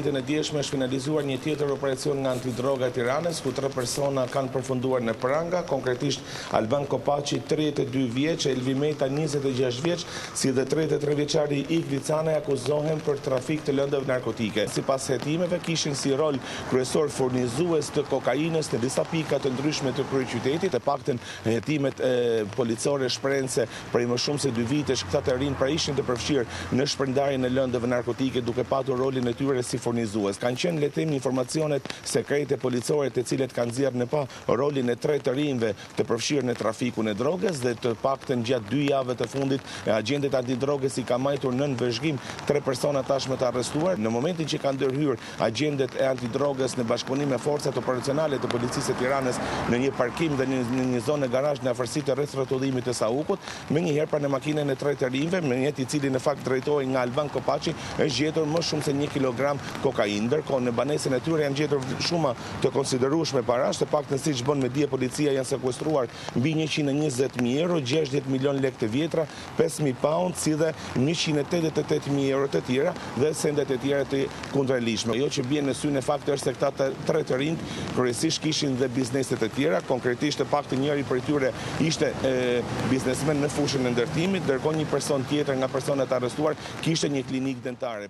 ditën e djeshme është finalizuar një tjetër operacion nga antidroga e Tiranës, ku 3 persona kanë përfunduar në pranga, konkretisht Alban Kopaçi, 32 vjeç, Elvi Meta, 26 vjeç, si dhe 33 vjeçari Igli Canaj akuzohen për trafik të lëndëve narkotike. Sipas hetimeve kishin si rol kryesor furnizues të kokainës në disa pika të ndryshme të kryeqytetit. Të paktën hetimet policore shprehen se prej më shumë se 2 vitesh këta të rinj pra ishin të përfshirë në shpërndarjen e lëndëve narkotike duke patur rolin e tyre si furnizues. Kanë qenë letim informacionet sekrete policore të cilet kanë nxjerrë në pa rolin e 3 të rinjve të përfshirë në trafikun e drogës dhe të paktën gjatë 2 javëve të fundit agjentet antidrogës i ka majtur nën vëzhgim 3 persona tashmë të arrestuar. Në momentin që kanë ndërhyrë agjentet e antidrogës në bashkëpunim me forcat operacionale të policisë së Tiranës në një parkim dhe në një zonë garash në afërsi të rreth rrotullimit të Saukut, menjëherë pranë makinën e 3 të rinjve, me një i cili në fakt drejtohej nga Alban Kopaçi, është gjetur më shumë se 1 kilogram kokainë. Ndërkohë në banesën e tyre janë gjetur shuma të konsiderueshme parash, të paktën siç bën me dije policia janë sekuestruar mbi 120.000 euro, 60 milion lekë të vjetra, 5.000 pound, si dhe 188.000 euro të tjera dhe sendet e tjera të kundërligjshme. Ajo që bie në sy në fakt është se këta 3 të rinj kryesisht kishin dhe bizneset të tjera, konkretisht të paktën njëri prej tyre ishte biznesmen në fushën e ndërtimit, ndërkohë një person tjetër nga personat arrestuar kishte një klinikë dentare.